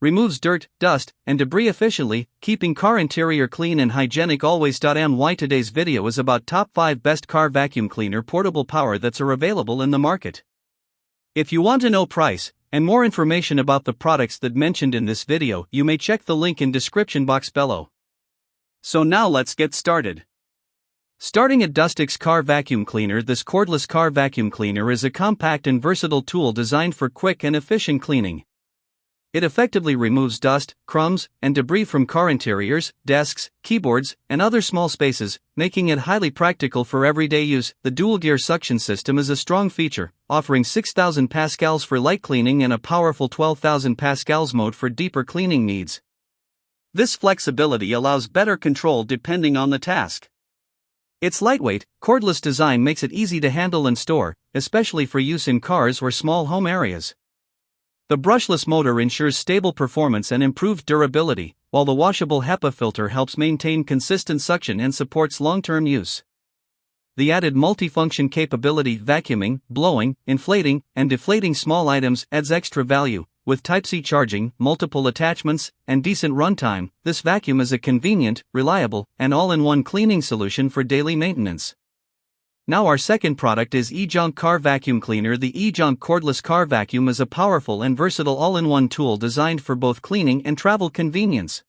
Removes dirt, dust, and debris efficiently, keeping car interior clean and hygienic always. My today's video is about top 5 best car vacuum cleaner portable power that's available in the market. If you want to know price and more information about the products that mentioned in this video, you may check the link in description box below. So now let's get started. Starting at Dustix car vacuum cleaner. This cordless car vacuum cleaner is a compact and versatile tool designed for quick and efficient cleaning. It effectively removes dust, crumbs, and debris from car interiors, desks, keyboards, and other small spaces, making it highly practical for everyday use. The dual-gear suction system is a strong feature, offering 6,000 pascals for light cleaning and a powerful 12,000 pascals mode for deeper cleaning needs. This flexibility allows better control depending on the task. Its lightweight, cordless design makes it easy to handle and store, especially for use in cars or small home areas. The brushless motor ensures stable performance and improved durability, while the washable HEPA filter helps maintain consistent suction and supports long-term use. The added multifunction capability, vacuuming, blowing, inflating, and deflating small items, adds extra value. With Type-C charging, multiple attachments, and decent runtime, this vacuum is a convenient, reliable, and all-in-one cleaning solution for daily maintenance. Now our second product is Eajonc car vacuum cleaner. The Eajonc cordless car vacuum is a powerful and versatile all-in-one tool designed for both cleaning and travel convenience.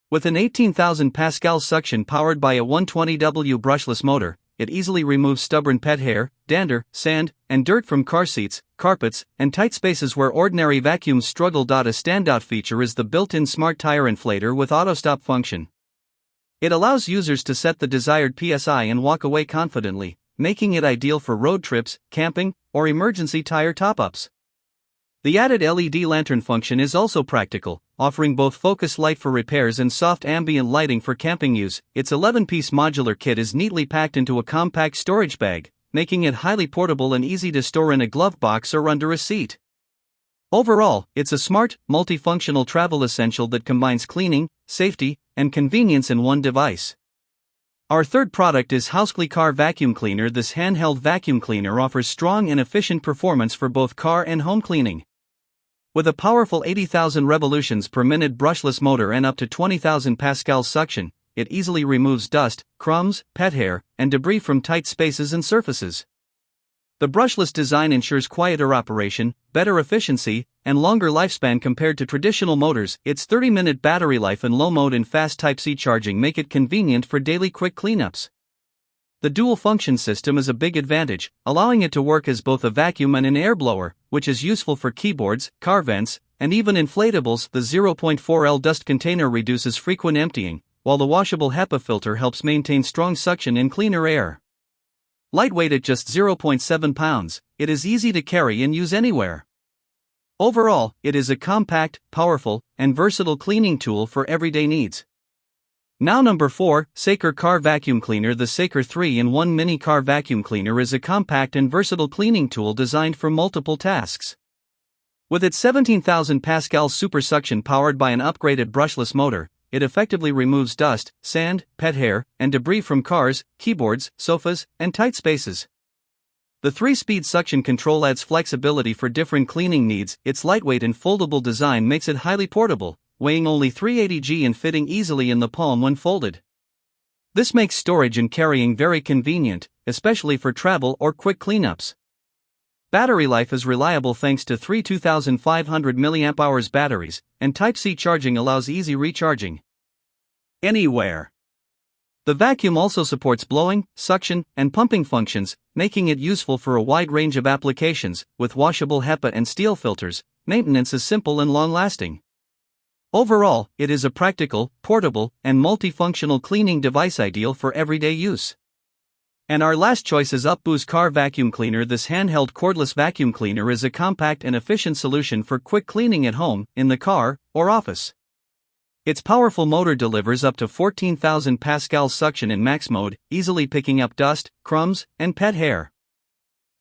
With an 18,000 pascal suction powered by a 120W brushless motor, it easily removes stubborn pet hair, dander, sand, and dirt from car seats, carpets, and tight spaces where ordinary vacuums struggle. A standout feature is the built-in smart tire inflator with auto-stop function. It allows users to set the desired PSI and walk away confidently, making it ideal for road trips, camping, or emergency tire top-ups. The added LED lantern function is also practical, offering both focus light for repairs and soft ambient lighting for camping use. Its 11-piece modular kit is neatly packed into a compact storage bag, making it highly portable and easy to store in a glove box or under a seat. Overall, it's a smart, multifunctional travel essential that combines cleaning, safety, and convenience in one device. Our third product is Houscly car vacuum cleaner. This handheld vacuum cleaner offers strong and efficient performance for both car and home cleaning. With a powerful 80,000 revolutions per minute brushless motor and up to 20,000 pascals suction, it easily removes dust, crumbs, pet hair, and debris from tight spaces and surfaces. The brushless design ensures quieter operation, better efficiency, and longer lifespan compared to traditional motors. Its 30-minute battery life and low mode and fast Type-C charging make it convenient for daily quick cleanups. The dual-function system is a big advantage, allowing it to work as both a vacuum and an air blower, which is useful for keyboards, car vents, and even inflatables. The 0.4L dust container reduces frequent emptying, while the washable HEPA filter helps maintain strong suction and cleaner air. Lightweight at just 0.7 pounds, it is easy to carry and use anywhere. Overall, it is a compact, powerful, and versatile cleaning tool for everyday needs. Now number 4, Saker car vacuum cleaner. The Saker 3-in-1 mini car vacuum cleaner is a compact and versatile cleaning tool designed for multiple tasks. With its 17,000 pascal super suction powered by an upgraded brushless motor, it effectively removes dust, sand, pet hair, and debris from cars, keyboards, sofas, and tight spaces. The 3-speed suction control adds flexibility for different cleaning needs. Its lightweight and foldable design makes it highly portable, weighing only 380 g and fitting easily in the palm when folded. This makes storage and carrying very convenient, especially for travel or quick cleanups. Battery life is reliable thanks to 3 2500 mAh batteries, and Type-C charging allows easy recharging anywhere. The vacuum also supports blowing, suction, and pumping functions, making it useful for a wide range of applications. With washable HEPA and steel filters, maintenance is simple and long-lasting. Overall, it is a practical, portable, and multifunctional cleaning device ideal for everyday use. And our last choice is Upboo's car vacuum cleaner. This handheld cordless vacuum cleaner is a compact and efficient solution for quick cleaning at home, in the car, or office. Its powerful motor delivers up to 14,000 pascals suction in max mode, easily picking up dust, crumbs, and pet hair.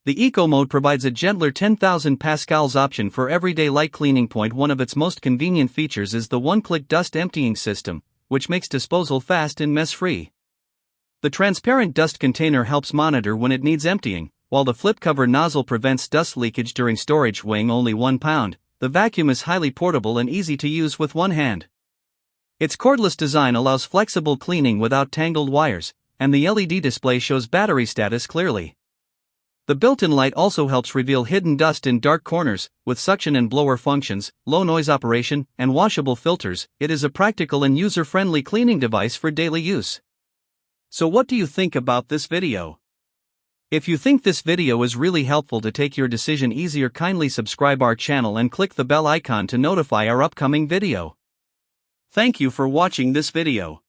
The Eco mode provides a gentler 10,000 pascals option for everyday light cleaning. One of its most convenient features is the one-click dust emptying system, which makes disposal fast and mess-free. The transparent dust container helps monitor when it needs emptying, while the flip cover nozzle prevents dust leakage during storage. Weighing only 1 pound, the vacuum is highly portable and easy to use with one hand. Its cordless design allows flexible cleaning without tangled wires, and the LED display shows battery status clearly. The built-in light also helps reveal hidden dust in dark corners. With suction and blower functions, low noise operation, and washable filters, it is a practical and user-friendly cleaning device for daily use. So what do you think about this video? If you think this video is really helpful to take your decision easier, kindly subscribe our channel and click the bell icon to notify our upcoming video. Thank you for watching this video.